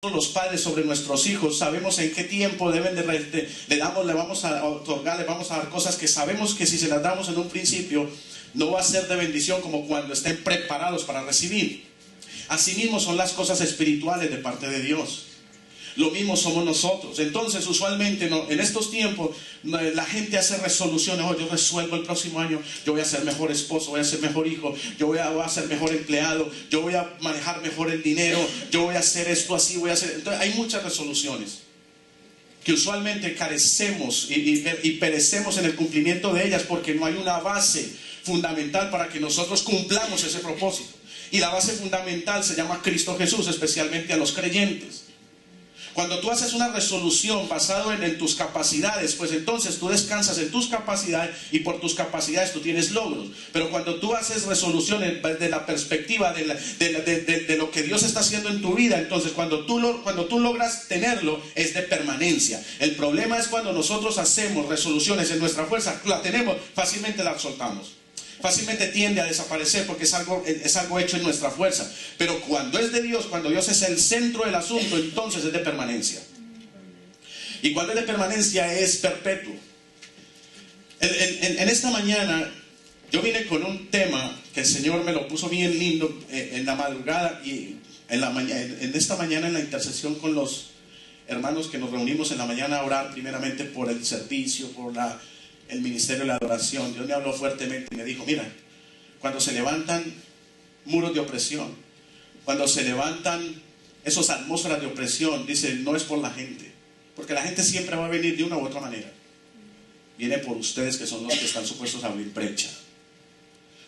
los padres sobre nuestros hijos, sabemos en qué tiempo le vamos a otorgar, le vamos a dar cosas que sabemos que si se las damos en un principio no va a ser de bendición como cuando estén preparados para recibir. Asimismo son las cosas espirituales de parte de Dios. Lo mismo somos nosotros. Entonces usualmente en estos tiempos la gente hace resoluciones. Yo resuelvo el próximo año, yo voy a ser mejor esposo, voy a ser mejor hijo, yo voy a ser mejor empleado, yo voy a manejar mejor el dinero, yo voy a hacer esto así, voy a hacer... Entonces hay muchas resoluciones que usualmente carecemos y perecemos en el cumplimiento de ellas porque no hay una base fundamental para que nosotros cumplamos ese propósito. Y la base fundamental se llama Cristo Jesús, especialmente a los creyentes. Cuando tú haces una resolución basado en tus capacidades, pues entonces tú descansas en tus capacidades y por tus capacidades tú tienes logros. Pero cuando tú haces resoluciones desde la perspectiva de lo que Dios está haciendo en tu vida, entonces cuando tú logras tenerlo es de permanencia. El problema es cuando nosotros hacemos resoluciones en nuestra fuerza, la tenemos, fácilmente la soltamos. Fácilmente tiende a desaparecer porque es algo hecho en nuestra fuerza. Pero cuando es de Dios, cuando Dios es el centro del asunto, entonces es de permanencia. Y cuando es de permanencia es perpetuo. En esta mañana yo vine con un tema que el Señor me lo puso bien lindo en la madrugada y en esta mañana en la intercesión con los hermanos que nos reunimos en la mañana a orar primeramente por el servicio, por el ministerio de la adoración. Dios me habló fuertemente y me dijo, mira, cuando se levantan muros de opresión, cuando se levantan esas atmósferas de opresión, dice, no es por la gente, porque la gente siempre va a venir de una u otra manera. Viene por ustedes que son los que están supuestos a abrir brecha.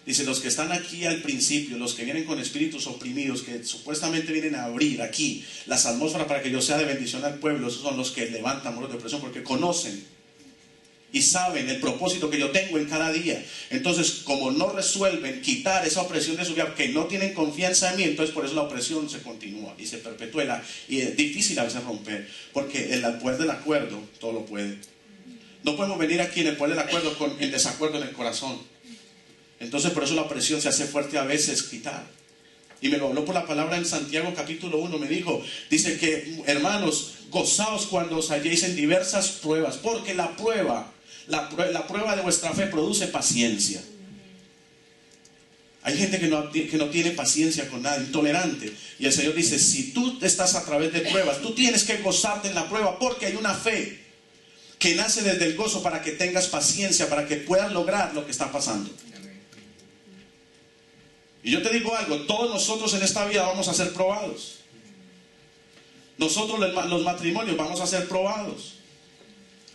Dice, los que están aquí al principio, los que vienen con espíritus oprimidos, que supuestamente vienen a abrir aquí las atmósferas para que yo sea de bendición al pueblo, esos son los que levantan muros de opresión porque conocen y saben el propósito que yo tengo en cada día. Entonces, como no resuelven quitar esa opresión de su vida, que no tienen confianza en mí, entonces por eso la opresión se continúa y se perpetúa. Y es difícil a veces romper, porque el poder del acuerdo todo lo puede. No podemos venir aquí en el poder del acuerdo con el desacuerdo en el corazón. Entonces por eso la opresión se hace fuerte a veces quitar. Y me lo habló por la palabra en Santiago capítulo 1, me dijo, dice que hermanos, gozaos cuando os halléis en diversas pruebas, porque la prueba de vuestra fe produce paciencia. Hay gente que no tiene paciencia con nada, intolerante. Y el Señor dice, si tú estás a través de pruebas, tú tienes que gozarte en la prueba, porque hay una fe que nace desde el gozo para que tengas paciencia, para que puedas lograr lo que está pasando. Y yo te digo algo, todos nosotros en esta vida vamos a ser probados. Nosotros los matrimonios vamos a ser probados.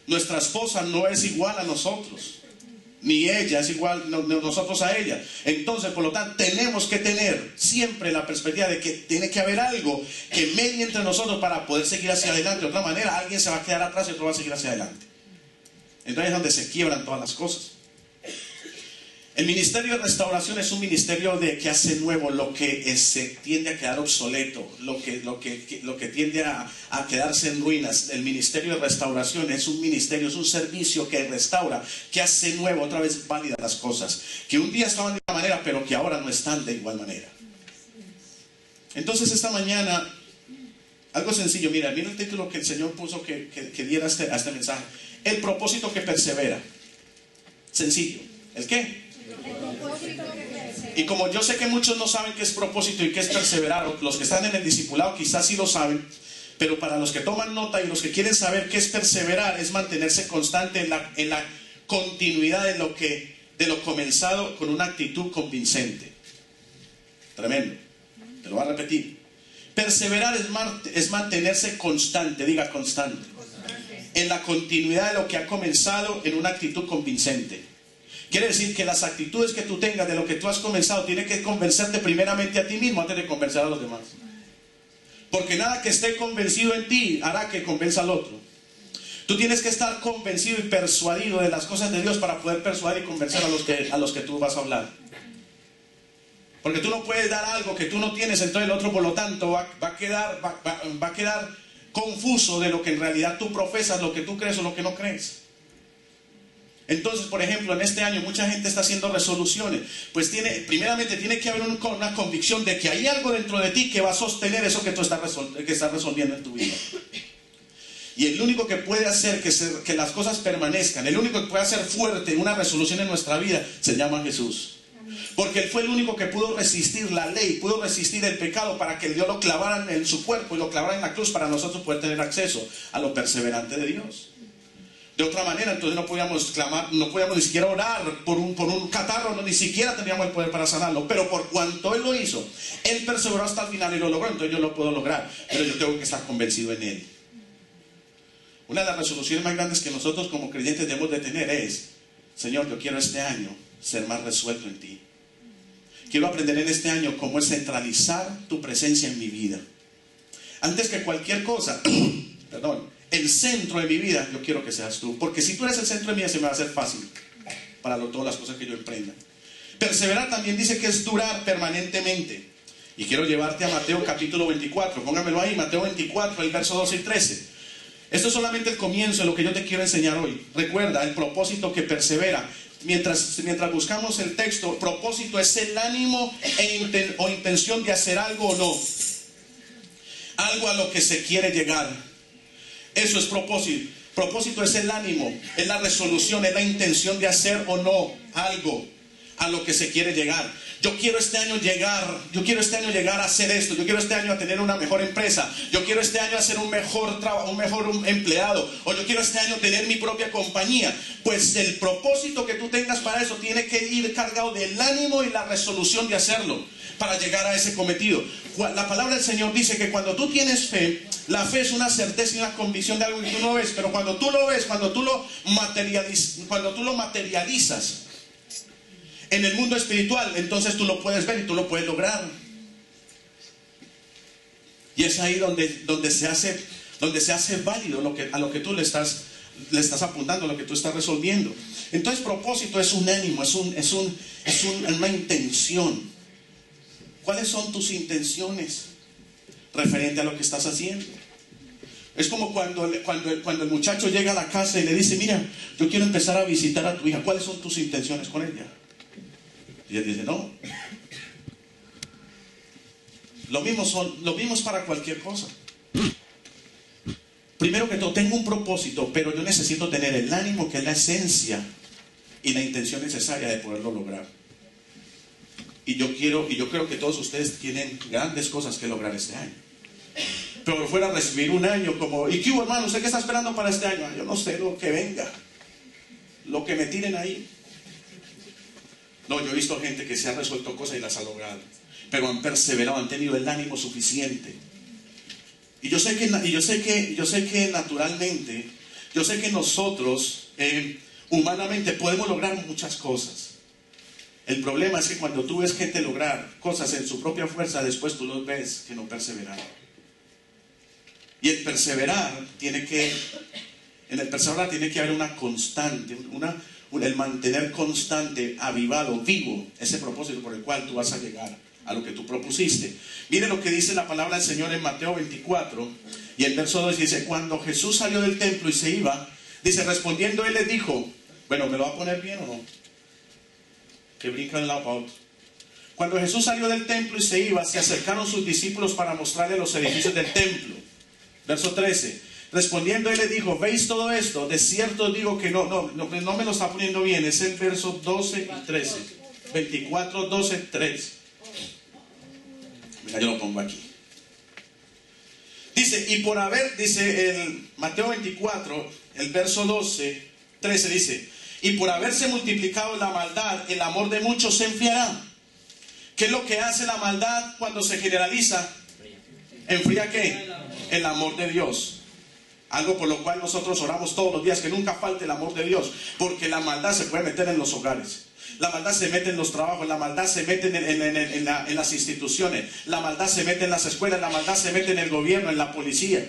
Nuestra esposa no es igual a nosotros, ni ella es igual nosotros a ella. Entonces, por lo tanto, tenemos que tener siempre la perspectiva de que tiene que haber algo que medie entre nosotros para poder seguir hacia adelante. De otra manera, alguien se va a quedar atrás y otro va a seguir hacia adelante. Entonces es donde se quiebran todas las cosas. El ministerio de restauración es un ministerio que hace nuevo lo que se tiende a quedar obsoleto, lo que tiende a quedarse en ruinas. El ministerio de restauración es un ministerio, es un servicio que restaura, que hace nuevo, otra vez válidas las cosas, que un día estaban de una manera, pero que ahora no están de igual manera. Entonces esta mañana, algo sencillo, mira el título que el Señor puso que diera a este mensaje. El propósito que persevera. Sencillo. ¿El qué? Y como yo sé que muchos no saben qué es propósito y qué es perseverar, los que están en el discipulado quizás sí lo saben, pero para los que toman nota y los que quieren saber qué es perseverar, es mantenerse constante en la continuidad de lo comenzado con una actitud convincente. Tremendo. Te lo voy a repetir. Perseverar es mantenerse constante, diga constante, en la continuidad de lo que ha comenzado en una actitud convincente. Quiere decir que las actitudes que tú tengas de lo que tú has comenzado tiene que convencerte primeramente a ti mismo antes de convencer a los demás. Porque nada que esté convencido en ti hará que convenza al otro. Tú tienes que estar convencido y persuadido de las cosas de Dios para poder persuadir y convencer a los que tú vas a hablar. Porque tú no puedes dar algo que tú no tienes, entonces el otro por lo tanto va a quedar confuso de lo que en realidad tú profesas, lo que tú crees o lo que no crees. Entonces, por ejemplo, en este año mucha gente está haciendo resoluciones. Pues primeramente tiene que haber una convicción de que hay algo dentro de ti que va a sostener eso que tú estás resolviendo en tu vida. Y el único que puede hacer que las cosas permanezcan, el único que puede hacer fuerte una resolución en nuestra vida, se llama Jesús. Porque Él fue el único que pudo resistir la ley, pudo resistir el pecado para que Dios lo clavara en su cuerpo y lo clavara en la cruz para nosotros poder tener acceso a lo perseverante de Dios. De otra manera, entonces no podíamos clamar, no podíamos ni siquiera orar por un catarro, ni siquiera teníamos el poder para sanarlo. Pero por cuanto Él lo hizo, Él perseveró hasta el final y lo logró, entonces yo lo puedo lograr. Pero yo tengo que estar convencido en Él. Una de las resoluciones más grandes que nosotros como creyentes debemos de tener es: Señor, yo quiero este año ser más resuelto en ti. Quiero aprender en este año cómo es centralizar tu presencia en mi vida. Antes que cualquier cosa, perdón, el centro de mi vida, yo quiero que seas tú. Porque si tú eres el centro de mi vida, se me va a hacer fácil para todas las cosas que yo emprenda. Perseverar también dice que es durar permanentemente. Y quiero llevarte a Mateo capítulo 24. Póngamelo ahí, Mateo 24, el verso 12 y 13. Esto es solamente el comienzo de lo que yo te quiero enseñar hoy. Recuerda, el propósito que persevera. Mientras buscamos el texto, propósito es el ánimo o intención de hacer algo o no. Algo a lo que se quiere llegar. Eso es propósito. Propósito es el ánimo, es la resolución, es la intención de hacer o no algo a lo que se quiere llegar. Yo quiero este año llegar a hacer esto. Yo quiero este año a tener una mejor empresa. Yo quiero este año a ser un mejor empleado. O yo quiero este año tener mi propia compañía. Pues el propósito que tú tengas para eso tiene que ir cargado del ánimo y la resolución de hacerlo para llegar a ese cometido. La palabra del Señor dice que cuando tú tienes fe, la fe es una certeza y una convicción de algo que tú no ves. Pero cuando tú lo ves, cuando tú lo materializas en el mundo espiritual, entonces tú lo puedes ver y tú lo puedes lograr. Y es ahí donde se hace válido a lo que tú le estás apuntando, a lo que tú estás resolviendo. Entonces propósito es un ánimo, es una intención. ¿Cuáles son tus intenciones referente a lo que estás haciendo? Es como cuando el muchacho llega a la casa y le dice: mira, yo quiero empezar a visitar a tu hija. ¿Cuáles son tus intenciones con ella? Y él dice: no. Lo mismo es para cualquier cosa. Primero que todo, tengo un propósito, pero yo necesito tener el ánimo, que es la esencia y la intención necesaria de poderlo lograr. Y yo creo que todos ustedes tienen grandes cosas que lograr este año. Pero fuera a recibir un año como: ¿y qué hubo, hermano? ¿Usted qué está esperando para este año? Yo no sé, lo que venga, lo que me tiren ahí. No, yo he visto gente que se ha resuelto cosas y las ha logrado, pero han perseverado, han tenido el ánimo suficiente. Y yo sé que naturalmente, yo sé que nosotros humanamente podemos lograr muchas cosas. El problema es que cuando tú ves gente lograr cosas en su propia fuerza, después tú los ves que no perseveraron. Y en el perseverar tiene que haber una constante, el mantener constante, avivado, vivo, ese propósito por el cual tú vas a llegar a lo que tú propusiste. Mire lo que dice la palabra del Señor en Mateo 24 y el verso 2 dice: cuando Jesús salió del templo y se iba, dice, respondiendo Él les dijo, bueno, ¿me lo va a poner bien o no? Que brinca de un lado para otro. Cuando Jesús salió del templo y se iba, se acercaron sus discípulos para mostrarle los edificios del templo. Verso 13. Respondiendo Él le dijo: ¿veis todo esto? De cierto digo que no me lo está poniendo bien. Es el verso 12 y 13. 24, 12, 13. Mira, yo lo pongo aquí. Dice, dice el Mateo 24, el verso 12, 13 dice: y por haberse multiplicado la maldad, el amor de muchos se enfriará. ¿Qué es lo que hace la maldad cuando se generaliza? ¿Enfría qué? El amor de Dios. Algo por lo cual nosotros oramos todos los días, que nunca falte el amor de Dios, porque la maldad se puede meter en los hogares, la maldad se mete en los trabajos, la maldad se mete en las instituciones, la maldad se mete en las escuelas, la maldad se mete en el gobierno, en la policía.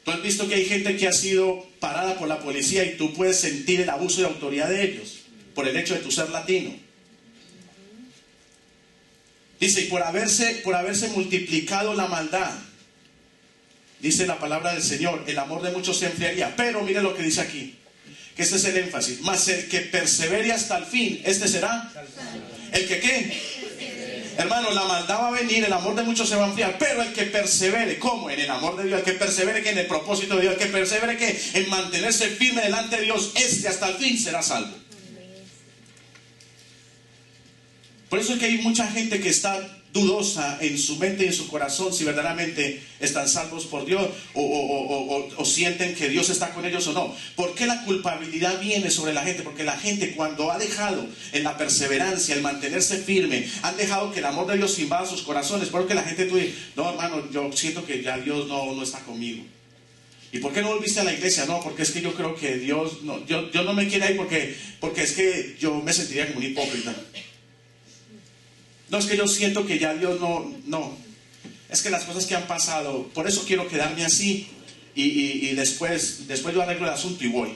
Tú has visto que hay gente que ha sido parada por la policía y tú puedes sentir el abuso de autoridad de ellos por el hecho de tu ser latino. Dice, y por haberse multiplicado la maldad, dice la palabra del Señor, el amor de muchos se enfriaría. Pero mire lo que dice aquí, que este es el énfasis, mas el que persevere hasta el fin, este será el que ¿qué? Hermano, la maldad va a venir, el amor de muchos se va a enfriar, pero el que persevere, ¿cómo? En el amor de Dios, el que persevere que en el propósito de Dios, el que persevere que en mantenerse firme delante de Dios, este hasta el fin será salvo. Por eso es que hay mucha gente que está dudosa en su mente y en su corazón si verdaderamente están salvos por Dios o sienten que Dios está con ellos o no. ¿Por qué la culpabilidad viene sobre la gente? Porque la gente, cuando ha dejado en la perseverancia, el mantenerse firme, han dejado que el amor de Dios invada sus corazones. Porque la gente dice, no hermano, yo siento que ya Dios no está conmigo. ¿Y por qué no volviste a la iglesia? No, porque es que yo creo que Dios no, yo no me quiero ir porque es que yo me sentiría como un hipócrita. No, es que yo siento que ya Dios no. Es que las cosas que han pasado, por eso quiero quedarme así y después yo arreglo el asunto y voy.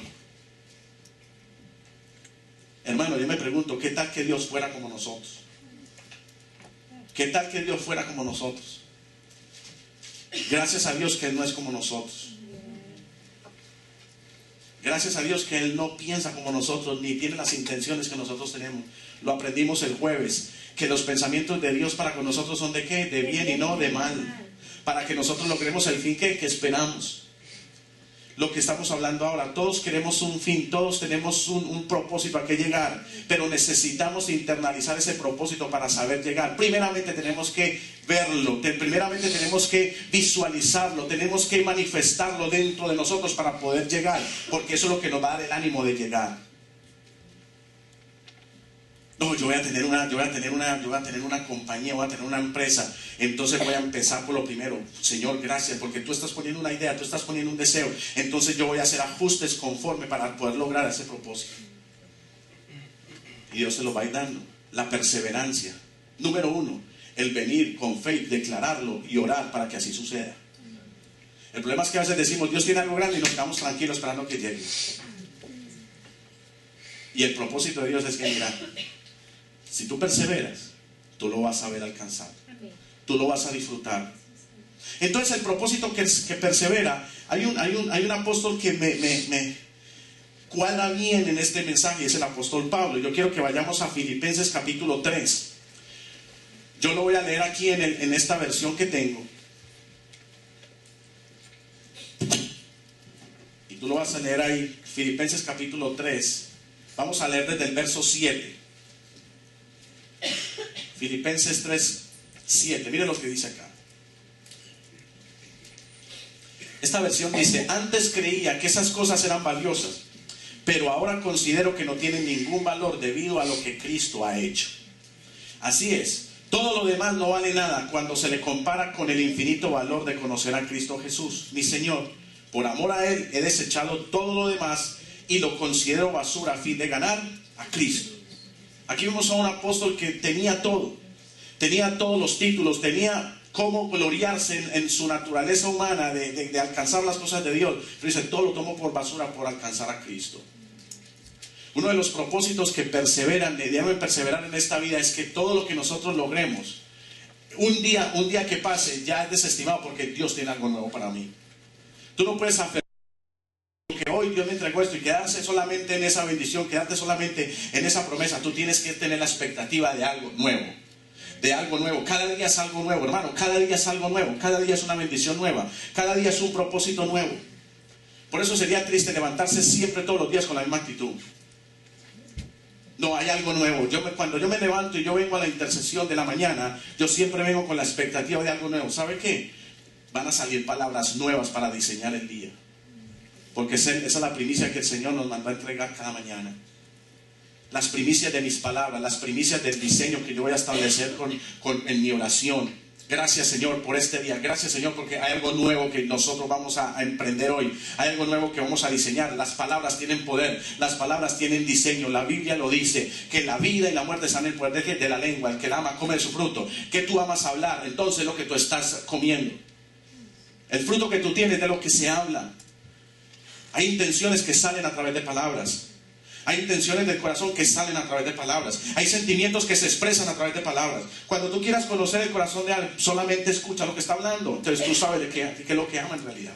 Hermano, yo me pregunto, ¿qué tal que Dios fuera como nosotros? ¿Qué tal que Dios fuera como nosotros? Gracias a Dios que Él no es como nosotros. Gracias a Dios que Él no piensa como nosotros, ni tiene las intenciones que nosotros tenemos. Lo aprendimos el jueves, que los pensamientos de Dios para con nosotros son ¿de qué? De bien y no de mal. Para que nosotros logremos el fin que esperamos. Lo que estamos hablando ahora, todos queremos un fin, todos tenemos un propósito a que llegar, pero necesitamos internalizar ese propósito para saber llegar. Primeramente tenemos que verlo, primeramente tenemos que visualizarlo, tenemos que manifestarlo dentro de nosotros para poder llegar, porque eso es lo que nos va a dar el ánimo de llegar. No, yo voy a tener una compañía, voy a tener una empresa. Entonces voy a empezar por lo primero. Señor, gracias, porque tú estás poniendo una idea, tú estás poniendo un deseo. Entonces yo voy a hacer ajustes conforme para poder lograr ese propósito. Y Dios te lo va a ir dando. La perseverancia. Número 1, el venir con fe, declararlo y orar para que así suceda. El problema es que a veces decimos, Dios tiene algo grande y nos quedamos tranquilos esperando que llegue. Y el propósito de Dios es que, mira, si tú perseveras, tú lo vas a ver alcanzar. Tú lo vas a disfrutar. Entonces el propósito que persevera, hay un apóstol que me cuadra bien en este mensaje, es el apóstol Pablo. Yo quiero que vayamos a Filipenses capítulo 3. Yo lo voy a leer aquí en esta versión que tengo. Y tú lo vas a leer ahí, Filipenses capítulo 3. Vamos a leer desde el verso 7. Filipenses 3, 7. Miren lo que dice acá. Esta versión dice: antes creía que esas cosas eran valiosas, pero ahora considero que no tienen ningún valor debido a lo que Cristo ha hecho. Así es, todo lo demás no vale nada cuando se le compara con el infinito valor de conocer a Cristo Jesús, mi Señor. Por amor a Él he desechado todo lo demás y lo considero basura a fin de ganar a Cristo. Aquí vemos a un apóstol que tenía todo, tenía todos los títulos, tenía cómo gloriarse en su naturaleza humana de alcanzar las cosas de Dios, pero dice, todo lo tomo por basura por alcanzar a Cristo. Uno de los propósitos que deben perseverar en esta vida es que todo lo que nosotros logremos, un día que pase ya es desestimado, porque Dios tiene algo nuevo para mí. Tú no puedes aferrar que hoy Dios me entregó esto y quedarse solamente en esa bendición, quedarte solamente en esa promesa. Tú tienes que tener la expectativa de algo nuevo, de algo nuevo. Cada día es algo nuevo, hermano, cada día es algo nuevo, cada día es una bendición nueva, cada día es un propósito nuevo. Por eso sería triste levantarse siempre todos los días con la misma actitud. No, hay algo nuevo. Cuando yo me levanto y yo vengo a la intercesión de la mañana, yo siempre vengo con la expectativa de algo nuevo. ¿Sabe qué? Van a salir palabras nuevas para diseñar el día. Porque esa es la primicia que el Señor nos mandó a entregar cada mañana. Las primicias de mis palabras, las primicias del diseño que yo voy a establecer en mi oración. Gracias, Señor, por este día. Gracias, Señor, porque hay algo nuevo que nosotros vamos a emprender hoy. Hay algo nuevo que vamos a diseñar. Las palabras tienen poder, las palabras tienen diseño. La Biblia lo dice, que la vida y la muerte están en el poder de la lengua. El que la ama come de su fruto. ¿Qué tú amas hablar? Entonces lo que tú estás comiendo. El fruto que tú tienes de lo que se habla. Hay intenciones que salen a través de palabras. Hay intenciones del corazón que salen a través de palabras. Hay sentimientos que se expresan a través de palabras. Cuando tú quieras conocer el corazón de alguien, solamente escucha lo que está hablando. Entonces tú sabes de qué es lo que ama en realidad.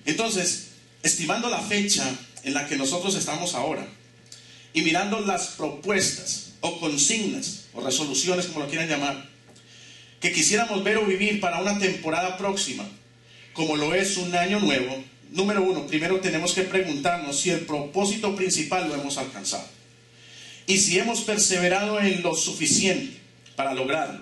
Entonces, estimando la fecha en la que nosotros estamos ahora y mirando las propuestas o consignas o resoluciones, como lo quieran llamar, que quisiéramos ver o vivir para una temporada próxima, como lo es un año nuevo, número uno, primero tenemos que preguntarnos si el propósito principal lo hemos alcanzado y si hemos perseverado en lo suficiente para lograrlo.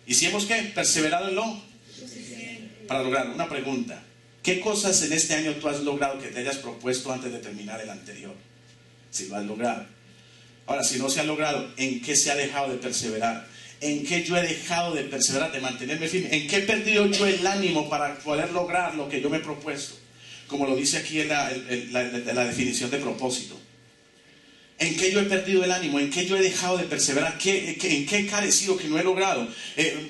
¿Y si hemos qué? Perseverado en lo suficiente para lograrlo. Una pregunta: ¿qué cosas en este año tú has logrado que te hayas propuesto antes de terminar el anterior? Si lo has logrado. Ahora, si no se ha logrado, ¿en qué se ha dejado de perseverar? ¿En qué yo he dejado de perseverar, de mantenerme firme? ¿En qué he perdido yo el ánimo para poder lograr lo que yo me he propuesto? Como lo dice aquí en la definición de propósito. ¿En qué yo he perdido el ánimo? ¿En qué yo he dejado de perseverar? ¿En qué he carecido que no he logrado?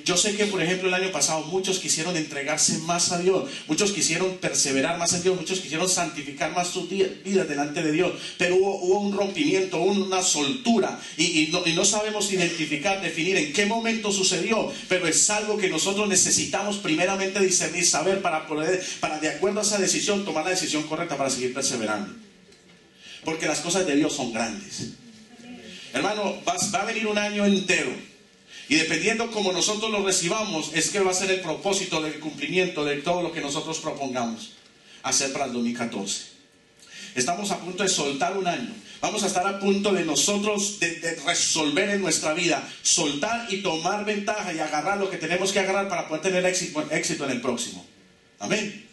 Yo sé que, por ejemplo, el año pasado muchos quisieron entregarse más a Dios, muchos quisieron perseverar más en Dios, muchos quisieron santificar más sus vidas delante de Dios, pero hubo un rompimiento, una soltura, y no sabemos identificar, definir en qué momento sucedió, pero es algo que nosotros necesitamos primeramente discernir, saber para de acuerdo a esa decisión, tomar la decisión correcta para seguir perseverando. Porque las cosas de Dios son grandes. Hermano, va a venir un año entero. Y dependiendo cómo nosotros lo recibamos, es que va a ser el propósito del cumplimiento de todo lo que nosotros propongamos hacer para el 2014. Estamos a punto de soltar un año. Vamos a estar a punto de nosotros de resolver en nuestra vida, soltar y tomar ventaja y agarrar lo que tenemos que agarrar para poder tener éxito en el próximo. Amén.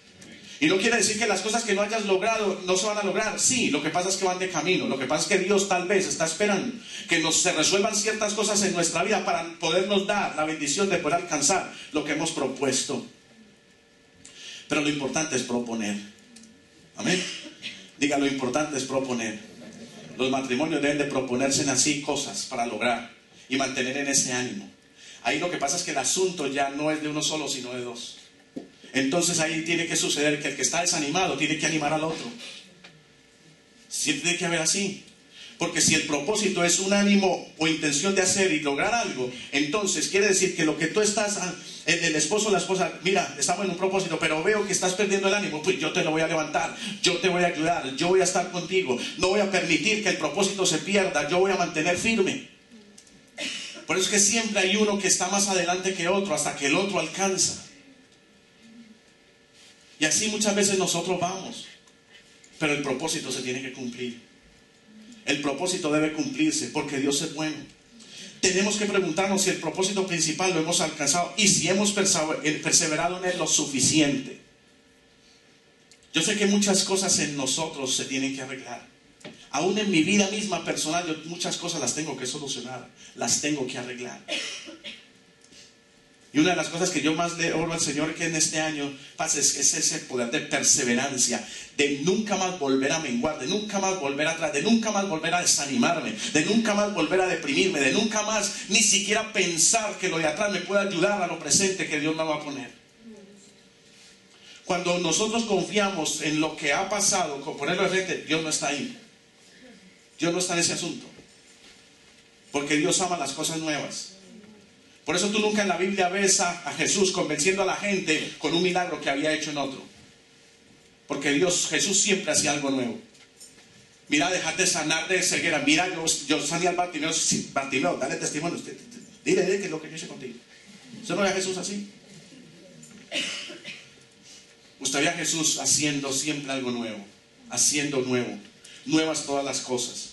Y no quiere decir que las cosas que no hayas logrado no se van a lograr. Sí, lo que pasa es que van de camino. Lo que pasa es que Dios tal vez está esperando que se resuelvan ciertas cosas en nuestra vida para podernos dar la bendición de poder alcanzar lo que hemos propuesto. Pero lo importante es proponer. Amén. Diga, lo importante es proponer. Los matrimonios deben de proponerse en así cosas para lograr y mantener en ese ánimo. Ahí lo que pasa es que el asunto ya no es de uno solo, sino de dos. Entonces ahí tiene que suceder que el que está desanimado tiene que animar al otro. Siempre tiene que haber así. Porque si el propósito es un ánimo o intención de hacer y lograr algo, entonces quiere decir que lo que tú estás, el esposo o la esposa, mira, estamos en un propósito, pero veo que estás perdiendo el ánimo, pues yo te lo voy a levantar, yo te voy a ayudar, yo voy a estar contigo, no voy a permitir que el propósito se pierda, yo voy a mantener firme. Por eso es que siempre hay uno que está más adelante que otro, hasta que el otro alcanza. Y así muchas veces nosotros vamos, pero el propósito se tiene que cumplir. El propósito debe cumplirse porque Dios es bueno. Tenemos que preguntarnos si el propósito principal lo hemos alcanzado y si hemos perseverado en él lo suficiente. Yo sé que muchas cosas en nosotros se tienen que arreglar. Aún en mi vida misma personal, yo muchas cosas las tengo que solucionar, las tengo que arreglar. Y una de las cosas que yo más le oro al Señor que en este año pase es ese poder de perseverancia, de nunca más volver a menguar, de nunca más volver atrás, de nunca más volver a desanimarme, de nunca más volver a deprimirme, de nunca más ni siquiera pensar que lo de atrás me puede ayudar a lo presente que Dios me va a poner. Cuando nosotros confiamos en lo que ha pasado, con ponerlo de frente, Dios no está ahí. Dios no está en ese asunto. Porque Dios ama las cosas nuevas. Por eso tú nunca en la Biblia ves a Jesús convenciendo a la gente con un milagro que había hecho en otro. Porque Jesús siempre hacía algo nuevo. Mira, déjate sanar de ceguera. Mira, yo sané al Bartimeo. Sí, Bartimeo, dale testimonio. Dile que es lo que yo hice contigo. ¿Usted no ve a Jesús así? Usted ve a Jesús haciendo siempre algo nuevo. Haciendo nuevo. Nuevas todas las cosas.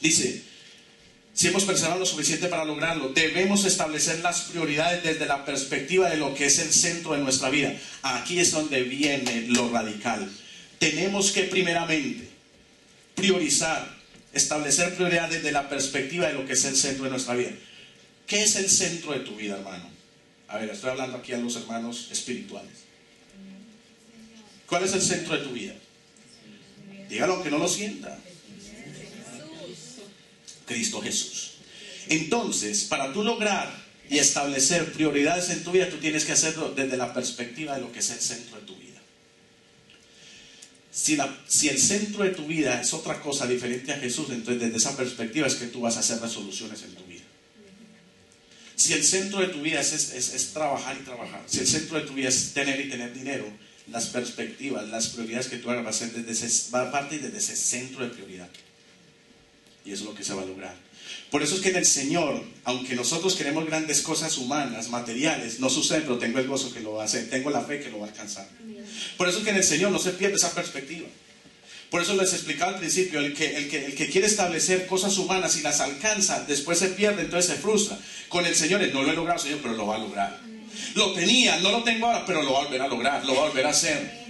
Dice, si hemos perseverado lo suficiente para lograrlo, debemos establecer las prioridades desde la perspectiva de lo que es el centro de nuestra vida. Aquí es donde viene lo radical. Tenemos que primeramente priorizar, establecer prioridades desde la perspectiva de lo que es el centro de nuestra vida. ¿Qué es el centro de tu vida, hermano? A ver, estoy hablando aquí a los hermanos espirituales. ¿Cuál es el centro de tu vida? Dígalo aunque no lo sienta. Cristo Jesús. Entonces, para tú lograr y establecer prioridades en tu vida, tú tienes que hacerlo desde la perspectiva de lo que es el centro de tu vida. Si el centro de tu vida es otra cosa diferente a Jesús, entonces desde esa perspectiva es que tú vas a hacer resoluciones en tu vida. Si el centro de tu vida es trabajar y trabajar, si el centro de tu vida es tener y tener dinero, las perspectivas, las prioridades que tú hagas va a partir desde ese centro de prioridad. Y eso es lo que se va a lograr. Por eso es que en el Señor, aunque nosotros queremos grandes cosas humanas, materiales, no sucede, pero tengo el gozo que lo va a hacer, tengo la fe que lo va a alcanzar. Por eso es que en el Señor no se pierde esa perspectiva. Por eso les explicaba al principio, el que quiere establecer cosas humanas y las alcanza, después se pierde, entonces se frustra. Con el Señor, no lo he logrado, Señor, pero lo va a lograr. Lo tenía, no lo tengo ahora, pero lo va a volver a lograr, lo va a volver a hacer.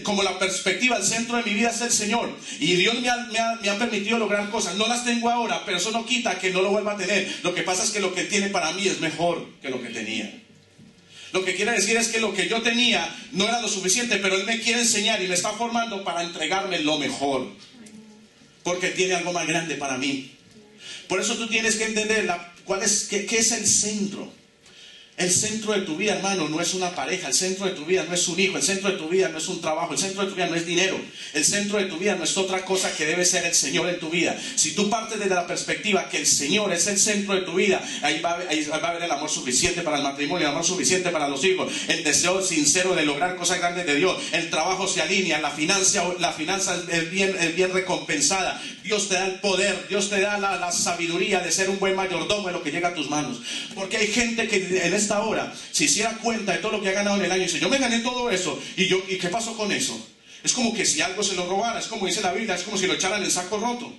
Como la perspectiva, el centro de mi vida es el Señor. Y Dios me ha permitido lograr cosas. No las tengo ahora, pero eso no quita que no lo vuelva a tener. Lo que pasa es que lo que Él tiene para mí es mejor que lo que tenía. Lo que quiere decir es que lo que yo tenía no era lo suficiente, pero Él me quiere enseñar y me está formando para entregarme lo mejor. Porque tiene algo más grande para mí. Por eso tú tienes que entender qué es el centro. El centro de tu vida, hermano, no es una pareja. El centro de tu vida no es un hijo. El centro de tu vida no es un trabajo. El centro de tu vida no es dinero. El centro de tu vida no es otra cosa que debe ser el Señor en tu vida. Si tú partes desde la perspectiva que el Señor es el centro de tu vida, ahí va a haber el amor suficiente para el matrimonio, el amor suficiente para los hijos, el deseo sincero de lograr cosas grandes de Dios. El trabajo se alinea, la finanza es bien recompensada. Dios te da el poder, Dios te da la sabiduría de ser un buen mayordomo de lo que llega a tus manos. Porque hay gente que en esta hora, si hiciera cuenta de todo lo que ha ganado en el año, dice, yo me gané todo eso, ¿y qué pasó con eso? Es como que si algo se lo robara, es como dice la Biblia, es como si lo echaran en saco roto.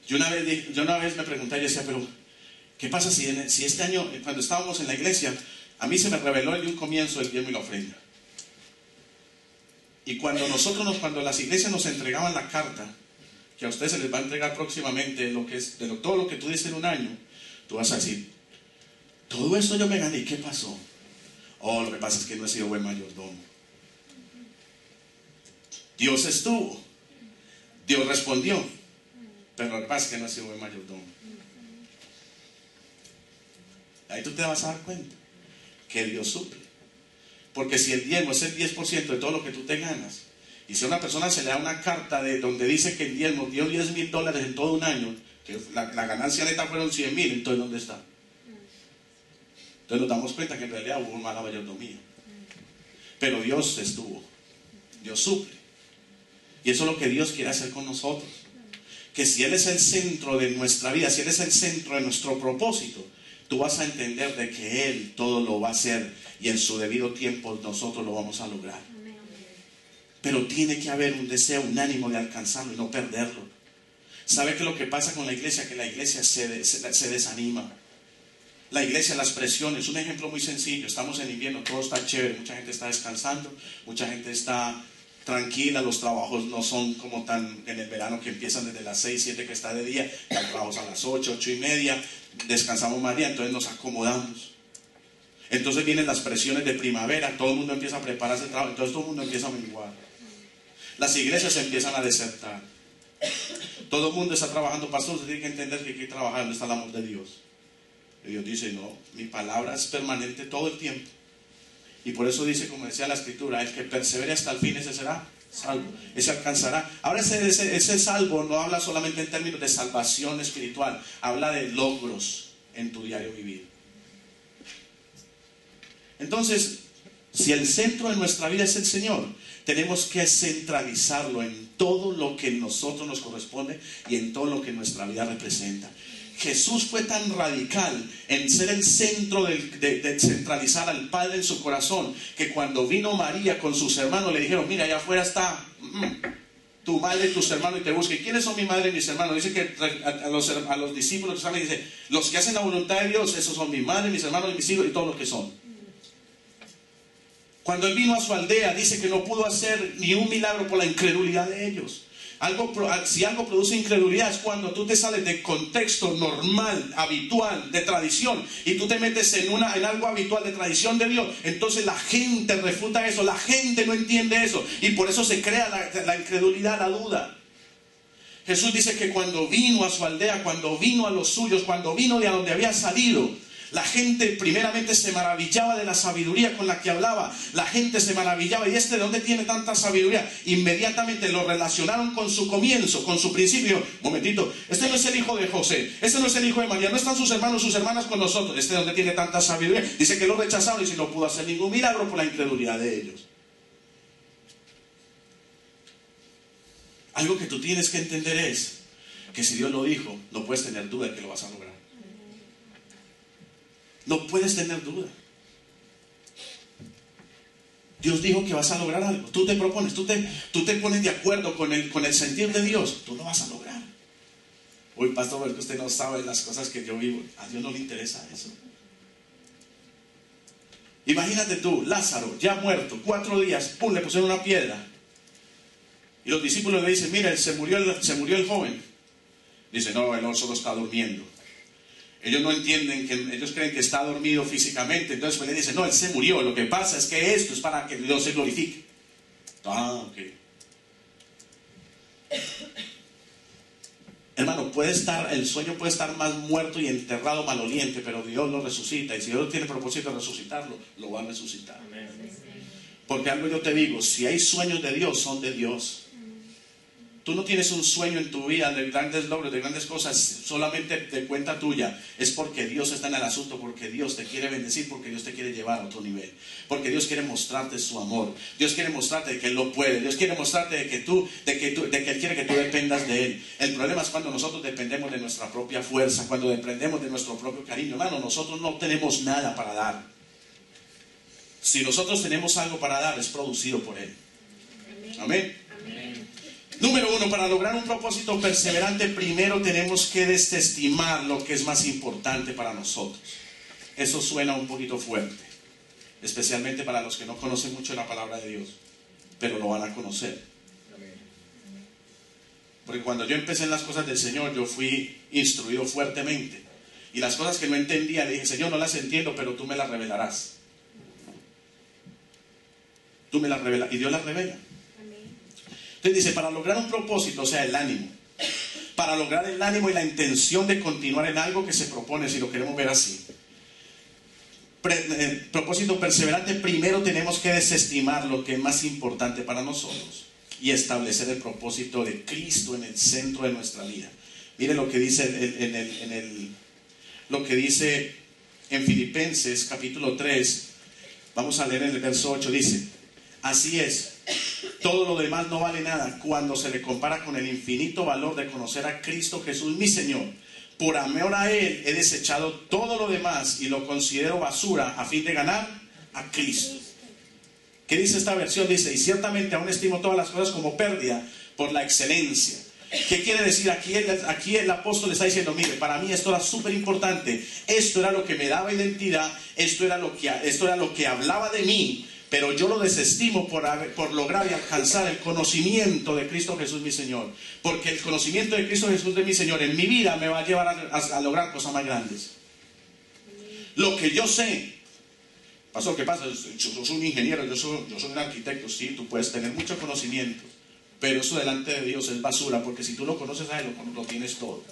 Yo una vez me pregunté, yo decía, pero ¿qué pasa si este año, cuando estábamos en la iglesia, a mí se me reveló de un comienzo el diezmo y la ofrenda? Y cuando las iglesias nos entregaban la carta, que a ustedes se les va a entregar próximamente todo lo que tú diste en un año, tú vas a decir, todo esto yo me gané, ¿y qué pasó? Lo que pasa es que no he sido buen mayordomo. Dios estuvo, Dios respondió, pero lo que pasa es que no he sido buen mayordomo. Ahí tú te vas a dar cuenta que Dios suple. Porque si el diezmo es el 10% de todo lo que tú te ganas, y si a una persona se le da una carta donde dice que el diezmo dio $10,000 en todo un año, que la ganancia neta fueron 100,000, entonces ¿dónde está? Entonces nos damos cuenta que en realidad hubo una mala mayordomía. Pero Dios estuvo, Dios suple. Y eso es lo que Dios quiere hacer con nosotros. Que si Él es el centro de nuestra vida, si Él es el centro de nuestro propósito, tú vas a entender de que Él todo lo va a hacer y en su debido tiempo nosotros lo vamos a lograr. Pero tiene que haber un deseo, un ánimo de alcanzarlo y no perderlo. ¿Sabe qué es lo que pasa con la iglesia? Que la iglesia se desanima. La iglesia, las presiones, un ejemplo muy sencillo. Estamos en invierno, todo está chévere, mucha gente está descansando, mucha gente está tranquila, los trabajos no son como tan en el verano que empiezan desde las 6, 7 que está de día, ya trabajos a las 8, 8:30, descansamos más día, entonces nos acomodamos. Entonces vienen las presiones de primavera, todo el mundo empieza a prepararse el trabajo, entonces todo el mundo empieza a menguar. Las iglesias empiezan a desertar. Todo el mundo está trabajando, pastor, usted tiene que entender que hay que trabajar, ¿dónde está el amor de Dios? Y Dios dice, no, mi palabra es permanente todo el tiempo. Y por eso dice, como decía la escritura, el que persevere hasta el fin, ese será salvo, ese alcanzará. Ahora ese salvo no habla solamente en términos de salvación espiritual, habla de logros en tu diario vivir. Entonces, si el centro de nuestra vida es el Señor, tenemos que centralizarlo en todo lo que a nosotros nos corresponde y en todo lo que nuestra vida representa. Jesús fue tan radical en ser el centro de centralizar al Padre en su corazón, que cuando vino María con sus hermanos le dijeron, mira, allá afuera está tu madre y tus hermanos y te buscan. ¿Quiénes son mi madre y mis hermanos? Dice que a los discípulos que salen, dice, los que hacen la voluntad de Dios, esos son mi madre, mis hermanos y mis hijos y todos los que son. Cuando Él vino a su aldea, dice que no pudo hacer ni un milagro por la incredulidad de ellos. Si algo produce incredulidad es cuando tú te sales del contexto normal, habitual, de tradición, y tú te metes en algo habitual de tradición de Dios. Entonces la gente refuta eso, la gente no entiende eso, y por eso se crea la incredulidad, la duda. Jesús dice que cuando vino a su aldea, cuando vino a los suyos, cuando vino de a donde había salido, La gente primeramente se maravillaba de la sabiduría con la que hablaba. La gente se maravillaba. ¿Y de dónde tiene tanta sabiduría? Inmediatamente lo relacionaron con su comienzo, con su principio. Momentito, este no es el hijo de José, este no es el hijo de María, no están sus hermanos, sus hermanas con nosotros. ¿De dónde tiene tanta sabiduría? Dice que lo rechazaron y si no pudo hacer ningún milagro por la incredulidad de ellos. Algo que tú tienes que entender es que si Dios lo dijo, no puedes tener duda de que lo vas a lograr. No puedes tener duda. Dios dijo que vas a lograr algo. Tú te propones, tú te pones de acuerdo con el sentir de Dios. Tú lo vas a lograr. Uy, pastor, porque usted no sabe las cosas que yo vivo. A Dios no le interesa eso. Imagínate tú, Lázaro, ya muerto, 4 días, pum, le pusieron una piedra. Y los discípulos le dicen, mira, se murió el joven. Dice, no, él solo está durmiendo. Ellos no entienden, ellos creen que está dormido físicamente. Entonces pues le dicen, no, él se murió. Lo que pasa es que esto es para que Dios se glorifique. Ah, ok. Hermano, el sueño puede estar más muerto y enterrado, maloliente, pero Dios lo resucita. Y si Dios tiene propósito de resucitarlo, lo va a resucitar. Amén. Porque algo yo te digo, si hay sueños de Dios, son de Dios. Tú no tienes un sueño en tu vida de grandes logros, de grandes cosas, solamente de cuenta tuya. Es porque Dios está en el asunto, porque Dios te quiere bendecir, porque Dios te quiere llevar a otro nivel. Porque Dios quiere mostrarte su amor. Dios quiere mostrarte que Él lo puede. Dios quiere mostrarte de que Él quiere que tú dependas de Él. El problema es cuando nosotros dependemos de nuestra propia fuerza, cuando dependemos de nuestro propio cariño. Hermano, nosotros no tenemos nada para dar. Si nosotros tenemos algo para dar, es producido por Él. Amén. Número 1, para lograr un propósito perseverante, primero tenemos que desestimar lo que es más importante para nosotros. Eso suena un poquito fuerte, especialmente para los que no conocen mucho la palabra de Dios, pero lo van a conocer. Porque cuando yo empecé en las cosas del Señor, yo fui instruido fuertemente. Y las cosas que no entendía, le dije, Señor, no las entiendo, pero tú me las revelarás. Tú me las revelas, y Dios las revela. Entonces dice, para lograr un propósito, o sea, el ánimo. Para lograr el ánimo y la intención de continuar en algo que se propone, si lo queremos ver así. Propósito perseverante, primero tenemos que desestimar lo que es más importante para nosotros y establecer el propósito de Cristo en el centro de nuestra vida. Mire lo que dice lo que dice en Filipenses capítulo 3. Vamos a leer en el verso 8, dice, así es. Todo lo demás no vale nada cuando se le compara con el infinito valor de conocer a Cristo Jesús, mi Señor. Por amor a Él he desechado todo lo demás y lo considero basura a fin de ganar a Cristo. ¿Qué dice esta versión? Dice, y ciertamente aún estimo todas las cosas como pérdida por la excelencia. ¿Qué quiere decir? Aquí el apóstol está diciendo, mire, para mí esto era súper importante. Esto era lo que me daba identidad, esto era lo que hablaba de mí. Pero yo lo desestimo por lograr y alcanzar el conocimiento de Cristo Jesús mi Señor. Porque el conocimiento de Cristo Jesús de mi Señor en mi vida me va a llevar a lograr cosas más grandes. Lo que yo sé. Pastor, ¿qué pasa? Yo soy un ingeniero, yo soy un arquitecto. Sí, tú puedes tener mucho conocimiento. Pero eso delante de Dios es basura. Porque si tú lo conoces a Él, lo tienes todo.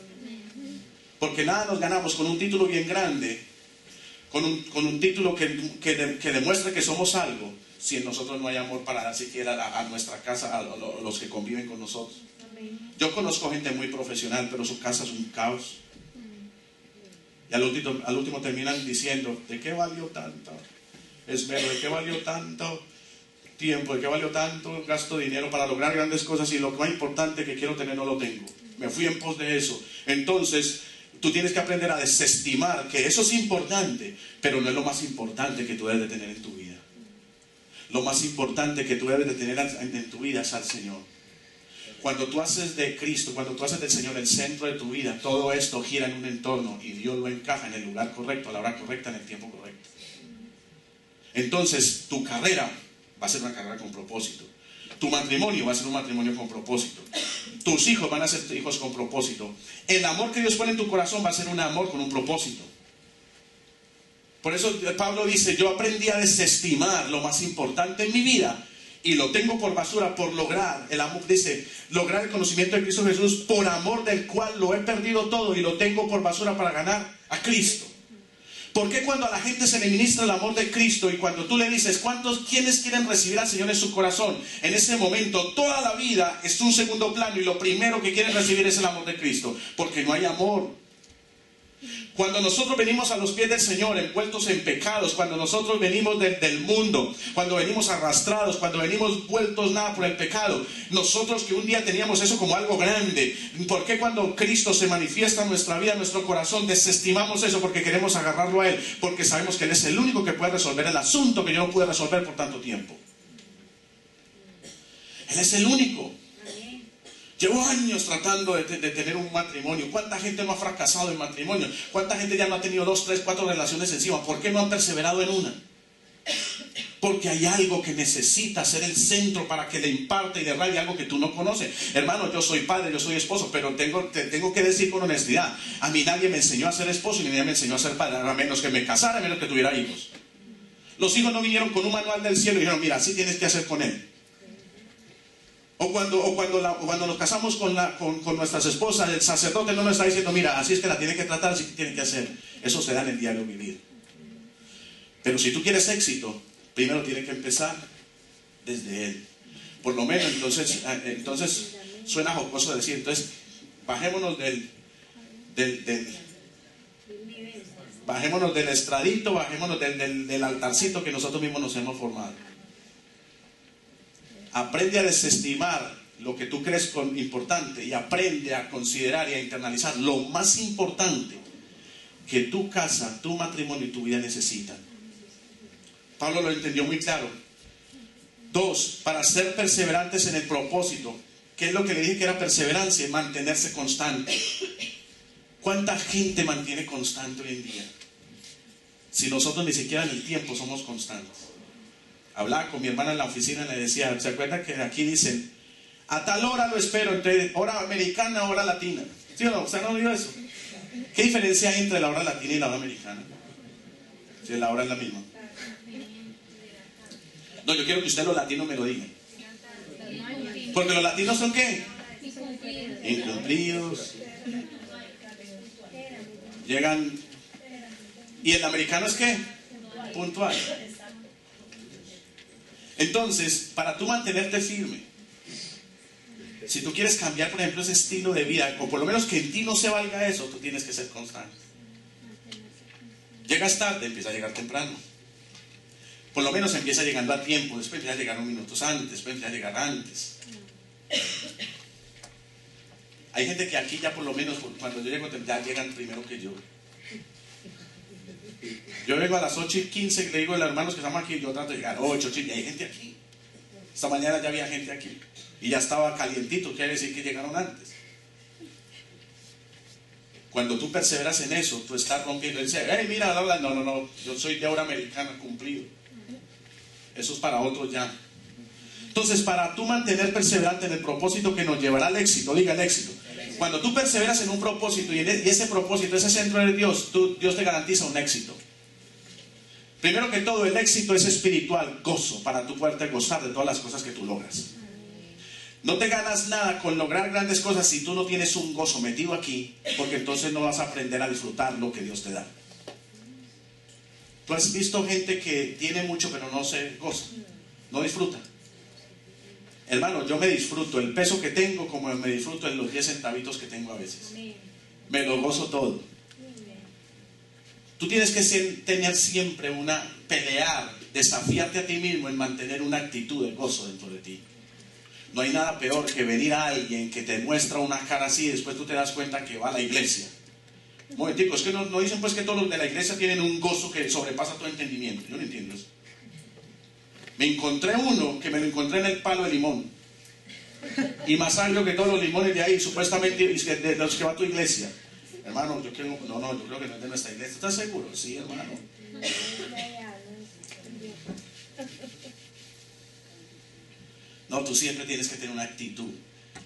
Porque nada nos ganamos con un título bien grande. Con un título que demuestre que somos algo, si en nosotros no hay amor para dar siquiera a nuestra casa, a los que conviven con nosotros. Amén. Yo conozco gente muy profesional, pero su casa es un caos. Y al último terminan diciendo, ¿de qué valió tanto esmero? ¿De qué valió tanto tiempo? ¿De qué valió tanto gasto de dinero para lograr grandes cosas? Y lo más importante que quiero tener no lo tengo. Me fui en pos de eso. Entonces, tú tienes que aprender a desestimar que eso es importante, pero no es lo más importante que tú debes de tener en tu vida. Lo más importante que tú debes de tener en tu vida es al Señor. Cuando tú haces de Cristo, cuando tú haces del Señor el centro de tu vida, todo esto gira en un entorno y Dios lo encaja en el lugar correcto, a la hora correcta, en el tiempo correcto. Entonces, tu carrera va a ser una carrera con propósito. Tu matrimonio va a ser un matrimonio con propósito. Tus hijos van a ser hijos con propósito. El amor que Dios pone en tu corazón va a ser un amor con un propósito. Por eso Pablo dice, yo aprendí a desestimar lo más importante en mi vida y lo tengo por basura por lograr el amor. Dice, lograr el conocimiento de Cristo Jesús, por amor del cual lo he perdido todo y lo tengo por basura para ganar a Cristo. ¿Por qué cuando a la gente se le ministra el amor de Cristo y cuando tú le dices, ¿quiénes quieren recibir al Señor en su corazón? En ese momento, toda la vida es un segundo plano y lo primero que quieren recibir es el amor de Cristo, porque no hay amor. Cuando nosotros venimos a los pies del Señor envueltos en pecados, cuando nosotros venimos del mundo, cuando venimos arrastrados, cuando venimos vueltos nada por el pecado, nosotros que un día teníamos eso como algo grande, ¿por qué cuando Cristo se manifiesta en nuestra vida, en nuestro corazón, desestimamos eso porque queremos agarrarlo a Él? Porque sabemos que Él es el único que puede resolver el asunto que yo no pude resolver por tanto tiempo. Él es el único. Llevo años tratando de tener un matrimonio. ¿Cuánta gente no ha fracasado en matrimonio? ¿Cuánta gente ya no ha tenido 2, 3, 4 relaciones encima? ¿Por qué no han perseverado en una? Porque hay algo que necesita ser el centro para que le imparte y derrabe algo que tú no conoces. Hermano, yo soy padre, yo soy esposo, pero te tengo que decir con honestidad, a mí nadie me enseñó a ser esposo y nadie me enseñó a ser padre, a menos que me casara, a menos que tuviera hijos. Los hijos no vinieron con un manual del cielo y dijeron, mira, así tienes que hacer con él. O cuando nos casamos con nuestras esposas, el sacerdote no nos está diciendo, mira, así es que la tiene que tratar, así que tiene que hacer. Eso se da en el diario vivir. Pero si tú quieres éxito, primero tiene que empezar desde Él. Por lo menos, entonces suena jocoso decir, entonces, bajémonos bajémonos del estradito, bajémonos del altarcito que nosotros mismos nos hemos formado. Aprende a desestimar lo que tú crees importante y aprende a considerar y a internalizar lo más importante que tu casa, tu matrimonio y tu vida necesitan. Pablo lo entendió muy claro. 2, para ser perseverantes en el propósito. ¿Qué es lo que le dije que era perseverancia? Mantenerse constante. ¿Cuánta gente mantiene constante hoy en día? Si nosotros ni siquiera en el tiempo somos constantes. Hablaba con mi hermana en la oficina y le decía, ¿se acuerda que aquí dicen, a tal hora lo espero, entre hora americana, hora latina? ¿Sí o no? ¿Usted no ha oído eso? ¿Qué diferencia hay entre la hora latina y la hora americana? Si la hora es la misma. No, yo quiero que usted los latinos me lo digan. Porque los latinos son ¿qué? Incumplidos. Llegan. ¿Y el americano es qué? Puntual. Entonces, para tú mantenerte firme, si tú quieres cambiar, por ejemplo, ese estilo de vida, o por lo menos que en ti no se valga eso, tú tienes que ser constante. Llegas tarde, empieza a llegar temprano. Por lo menos empieza llegando a tiempo, después empieza a llegar unos minutos antes, después empieza a llegar antes. Hay gente que aquí ya por lo menos, cuando yo llego, ya llegan primero que yo. Yo vengo a las 8:15, le digo a los hermanos que estamos aquí, yo trato de llegar 8, y hay gente aquí. Esta mañana ya había gente aquí. Y ya estaba calientito, quiere decir que llegaron antes. Cuando tú perseveras en eso, tú estás rompiendo. Él dice, hey, mira, no, yo soy de hora americana, cumplido. Eso es para otros ya. Entonces, para tú mantener perseverante en el propósito que nos llevará al éxito, diga el éxito. Cuando tú perseveras en un propósito y ese propósito, ese centro de Dios, Dios te garantiza un éxito. Primero que todo, el éxito es espiritual, gozo, para tú poderte gozar de todas las cosas que tú logras. No te ganas nada con lograr grandes cosas si tú no tienes un gozo metido aquí, porque entonces no vas a aprender a disfrutar lo que Dios te da. Tú has visto gente que tiene mucho pero no se goza, no disfruta. Hermano, yo me disfruto el peso que tengo como me disfruto en los 10 centavitos que tengo a veces. Me lo gozo todo. Tú tienes que tener siempre pelear, desafiarte a ti mismo en mantener una actitud de gozo dentro de ti. No hay nada peor que venir a alguien que te muestra una cara así y después tú te das cuenta que va a la iglesia. Un momentico, es que no dicen pues que todos los de la iglesia tienen un gozo que sobrepasa todo entendimiento. Yo no entiendo eso. Me encontré uno que me lo encontré en el palo de limón. Y más agrio que todos los limones de ahí, supuestamente de los que va a tu iglesia. Hermano, yo creo que no es de nuestra iglesia. ¿Estás seguro? Sí, hermano. No, tú siempre tienes que tener una actitud.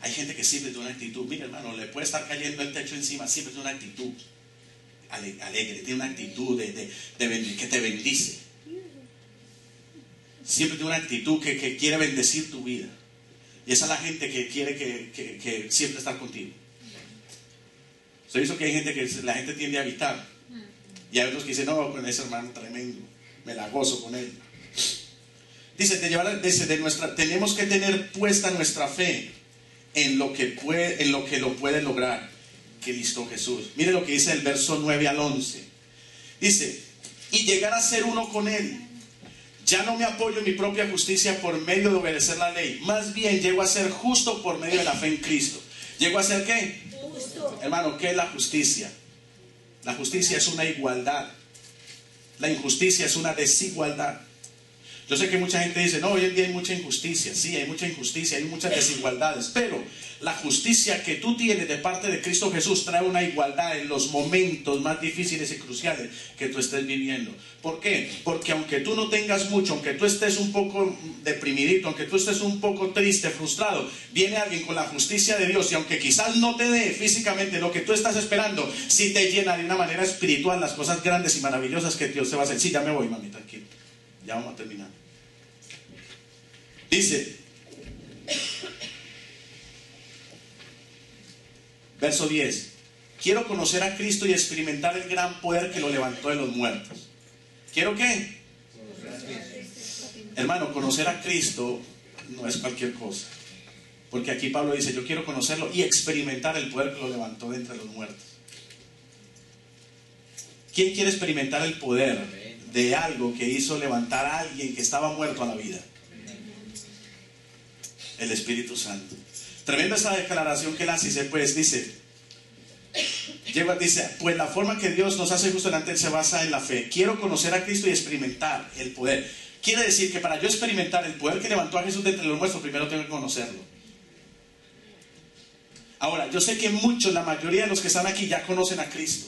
Hay gente que siempre tiene una actitud. Mira, hermano, le puede estar cayendo el techo encima, siempre tiene una actitud alegre, tiene una actitud que te bendice. Siempre tiene una actitud que quiere bendecir tu vida. Y esa es la gente que quiere que siempre estar contigo. Se hizo que hay gente que la gente tiende a evitar. Y hay otros que dicen, no, con ese hermano tremendo, me la gozo con él. Dice, tenemos que tener puesta nuestra fe en lo que lo puede lograr Cristo Jesús. Mire lo que dice el verso 9 al 11. Dice, y llegar a ser uno con Él. Ya no me apoyo en mi propia justicia por medio de obedecer la ley. Más bien llego a ser justo por medio de la fe en Cristo. ¿Llego a ser qué? Justo. Hermano, ¿qué es la justicia? La justicia es una igualdad. La injusticia es una desigualdad. Yo sé que mucha gente dice, no, hoy en día hay mucha injusticia. Sí, hay mucha injusticia, hay muchas desigualdades. Pero la justicia que tú tienes de parte de Cristo Jesús trae una igualdad en los momentos más difíciles y cruciales que tú estés viviendo. ¿Por qué? Porque aunque tú no tengas mucho, aunque tú estés un poco deprimidito, aunque tú estés un poco triste, frustrado, viene alguien con la justicia de Dios y aunque quizás no te dé físicamente lo que tú estás esperando, sí te llena de una manera espiritual las cosas grandes y maravillosas que Dios te va a hacer. Sí, ya me voy, mami, tranquilo. Ya vamos a terminar. Dice, verso 10, quiero conocer a Cristo y experimentar el gran poder que lo levantó de los muertos. ¿Quiero qué? Hermano, conocer a Cristo no es cualquier cosa. Porque aquí Pablo dice, yo quiero conocerlo y experimentar el poder que lo levantó de entre los muertos. ¿Quién quiere experimentar el poder de algo que hizo levantar a alguien que estaba muerto a la vida? El Espíritu Santo. Tremenda esta declaración que él hace. Dice, pues la forma que Dios nos hace justo delante de él se basa en la fe. Quiero conocer a Cristo y experimentar el poder. Quiere decir que para yo experimentar el poder que levantó a Jesús de entre los muertos, primero tengo que conocerlo. Ahora, yo sé que muchos, la mayoría de los que están aquí ya conocen a Cristo,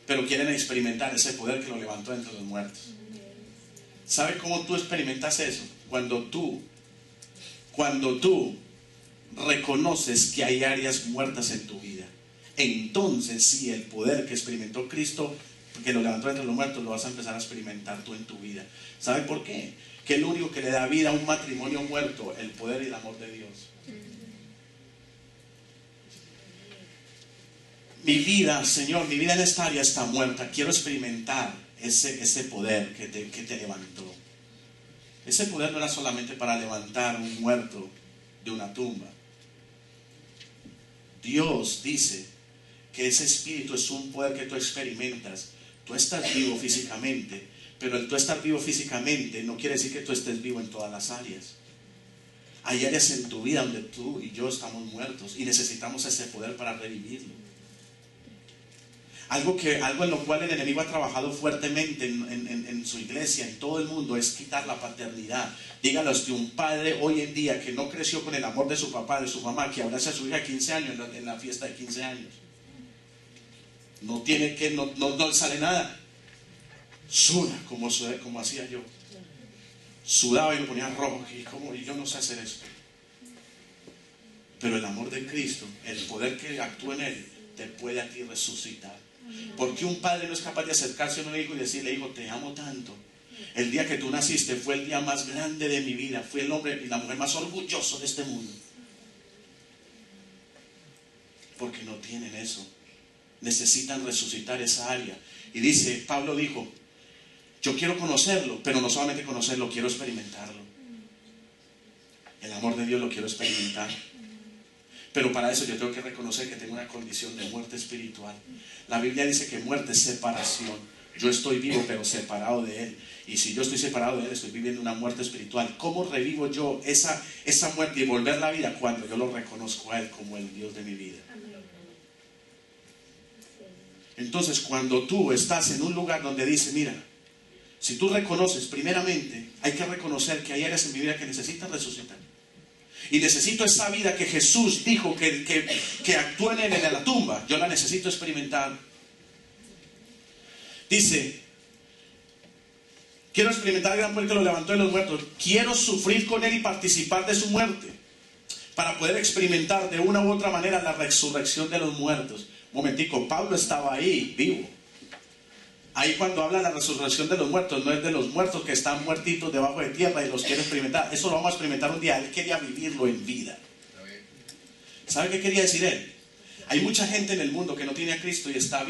pero quieren experimentar ese poder que lo levantó de entre los muertos. ¿Sabe cómo tú experimentas eso? Cuando tú reconoces que hay áreas muertas en tu vida. Entonces sí, el poder que experimentó Cristo, que lo levantó entre los muertos, lo vas a empezar a experimentar tú en tu vida. ¿Sabe por qué? Que es lo único que le da vida a un matrimonio muerto, el poder y el amor de Dios. Mi vida, Señor, mi vida en esta área está muerta. Quiero experimentar ese poder que te levantó. Ese poder no era solamente para levantar un muerto de una tumba. Dios dice que ese espíritu es un poder que tú experimentas. Tú estás vivo físicamente, pero el tú estar vivo físicamente no quiere decir que tú estés vivo en todas las áreas. Hay áreas en tu vida donde tú y yo estamos muertos y necesitamos ese poder para revivirlo. Algo en lo cual el enemigo ha trabajado fuertemente en su iglesia, en todo el mundo, es quitar la paternidad. Dígalos de un padre hoy en día que no creció con el amor de su papá, de su mamá, que abraza a su hija a 15 años en la fiesta de 15 años. No sale nada. Suda como hacía yo. Sudaba y me ponía rojo. Y yo no sé hacer eso. Pero el amor de Cristo, el poder que actúa en él, te puede a ti resucitar. Porque un padre no es capaz de acercarse a un hijo y decirle, hijo, te amo tanto. El día que tú naciste fue el día más grande de mi vida. Fui el hombre y la mujer más orgulloso de este mundo. Porque no tienen eso. Necesitan resucitar esa área. Y dice, Pablo dijo, yo quiero conocerlo, pero no solamente conocerlo, quiero experimentarlo. El amor de Dios lo quiero experimentar. Pero para eso yo tengo que reconocer que tengo una condición de muerte espiritual. La Biblia dice que muerte es separación. Yo estoy vivo pero separado de Él. Y si yo estoy separado de Él, estoy viviendo una muerte espiritual. ¿Cómo revivo yo esa muerte y volver a la vida? Cuando yo lo reconozco a Él como el Dios de mi vida. Entonces cuando tú estás en un lugar donde dice, mira, si tú reconoces, primeramente hay que reconocer que hay áreas en mi vida que necesitan resucitar. Y necesito esa vida que Jesús dijo que actúa en él en la tumba. Yo la necesito experimentar. Dice, quiero experimentar el gran poder que lo levantó de los muertos. Quiero sufrir con él y participar de su muerte, para poder experimentar de una u otra manera la resurrección de los muertos. Un momentico, Pablo estaba ahí, vivo. Ahí cuando habla de la resurrección de los muertos, no es de los muertos que están muertitos debajo de tierra y los quiere experimentar. Eso lo vamos a experimentar un día. Él quería vivirlo en vida. ¿Sabe qué quería decir él? Hay mucha gente en el mundo que no tiene a Cristo y está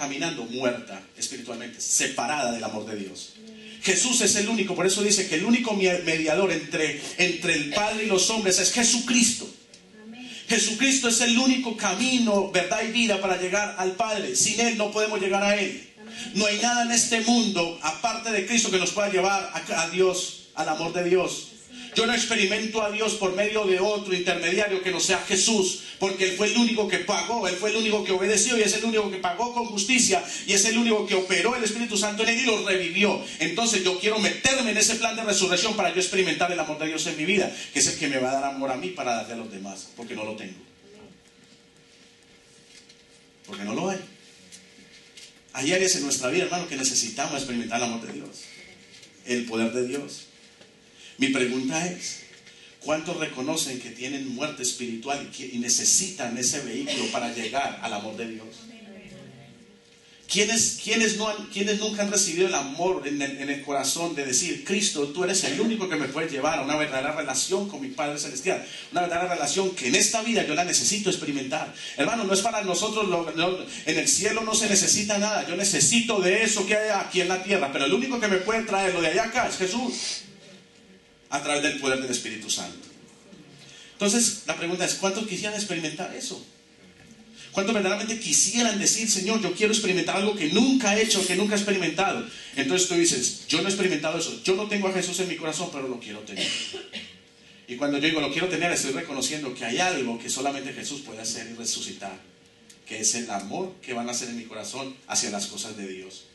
caminando muerta espiritualmente, separada del amor de Dios. Jesús es el único, por eso dice que el único mediador entre el Padre y los hombres es Jesucristo. Jesucristo es el único camino, verdad y vida para llegar al Padre. Sin Él no podemos llegar a Él. No hay nada en este mundo, aparte de Cristo, que nos pueda llevar a Dios, al amor de Dios. Yo no experimento a Dios por medio de otro intermediario que no sea Jesús, porque Él fue el único que pagó, Él fue el único que obedeció y es el único que pagó con justicia y es el único que operó el Espíritu Santo en Él y lo revivió. Entonces yo quiero meterme en ese plan de resurrección para yo experimentar el amor de Dios en mi vida, que es el que me va a dar amor a mí para darle a los demás, porque no lo tengo. Porque no lo hay. Hay áreas en nuestra vida, hermano, que necesitamos experimentar el amor de Dios, el poder de Dios. Mi pregunta es, ¿cuántos reconocen que tienen muerte espiritual y necesitan ese vehículo para llegar al amor de Dios? ¿Quiénes nunca han recibido el amor en el corazón de decir, Cristo, tú eres el único que me puede llevar a una verdadera relación con mi Padre Celestial? Una verdadera relación que en esta vida yo la necesito experimentar. Hermano, no es para nosotros, en el cielo no se necesita nada. Yo necesito de eso que hay aquí en la tierra, pero el único que me puede traer lo de allá acá es Jesús, a través del poder del Espíritu Santo. Entonces, la pregunta es, ¿cuántos quisieran experimentar eso? ¿Cuántos verdaderamente quisieran decir, Señor, yo quiero experimentar algo que nunca he hecho, que nunca he experimentado? Entonces tú dices, yo no he experimentado eso, yo no tengo a Jesús en mi corazón, pero lo quiero tener. Y cuando yo digo lo quiero tener, estoy reconociendo que hay algo que solamente Jesús puede hacer y resucitar, que es el amor que van a hacer en mi corazón hacia las cosas de Dios.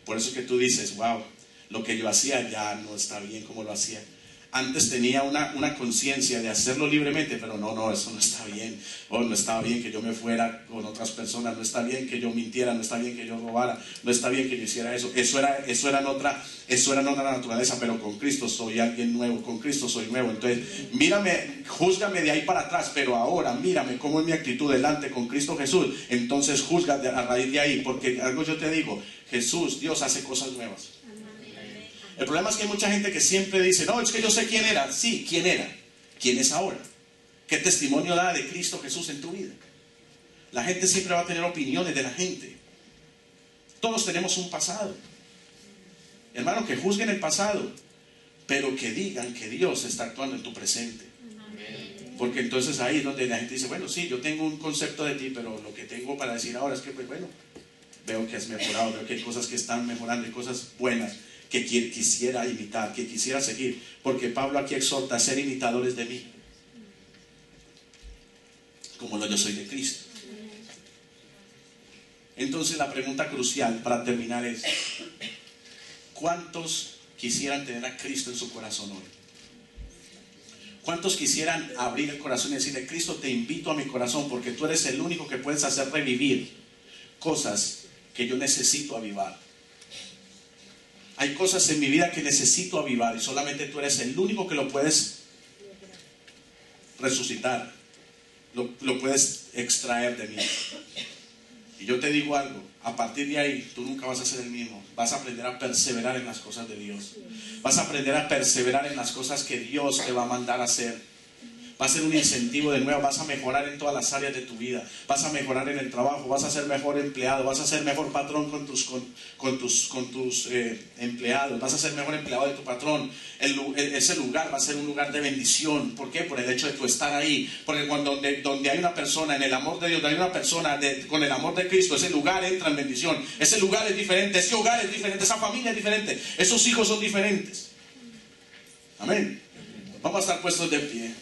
Por eso que tú dices, wow, lo que yo hacía ya no está bien como lo hacía. Antes tenía una conciencia de hacerlo libremente, pero no, eso no está bien. No estaba bien que yo me fuera con otras personas, no está bien que yo mintiera, no está bien que yo robara, no está bien que yo hiciera eso. Eso era en otra naturaleza, pero con Cristo soy alguien nuevo, con Cristo soy nuevo. Entonces, mírame, júzgame de ahí para atrás, pero ahora mírame cómo es mi actitud delante con Cristo Jesús. Entonces juzga a raíz de ahí, porque algo yo te digo, Jesús, Dios hace cosas nuevas. El problema es que hay mucha gente que siempre dice, no, es que yo sé quién era. Sí, ¿quién era? ¿Quién es ahora? ¿Qué testimonio da de Cristo Jesús en tu vida? La gente siempre va a tener opiniones de la gente. Todos tenemos un pasado. Hermano, que juzguen el pasado, pero que digan que Dios está actuando en tu presente. Porque entonces ahí es donde la gente dice, bueno, sí, yo tengo un concepto de ti, pero lo que tengo para decir ahora es que, pues bueno, veo que has mejorado, veo que hay cosas que están mejorando, hay cosas buenas que quisiera imitar, que quisiera seguir, porque Pablo aquí exhorta a ser imitadores de mí, como yo soy de Cristo. Entonces la pregunta crucial para terminar es, ¿cuántos quisieran tener a Cristo en su corazón hoy? ¿Cuántos quisieran abrir el corazón y decirle, Cristo, te invito a mi corazón, porque tú eres el único que puedes hacer revivir cosas que yo necesito avivar? Hay cosas en mi vida que necesito avivar y solamente tú eres el único que lo puedes resucitar, lo puedes extraer de mí. Y yo te digo algo, a partir de ahí tú nunca vas a ser el mismo. Vas a aprender a perseverar en las cosas de Dios. Vas a aprender a perseverar en las cosas que Dios te va a mandar a hacer. Va a ser un incentivo de nuevo, vas a mejorar en todas las áreas de tu vida, vas a mejorar en el trabajo, vas a ser mejor empleado, vas a ser mejor patrón con tus empleados, vas a ser mejor empleado de tu patrón. Ese lugar va a ser un lugar de bendición. ¿Por qué? Por el hecho de tu estar ahí. Porque donde hay una persona en el amor de Dios, donde hay una persona con el amor de Cristo, ese lugar entra en bendición. Ese lugar es diferente, ese hogar es diferente, esa familia es diferente, esos hijos son diferentes. Amén. Vamos a estar puestos de pie.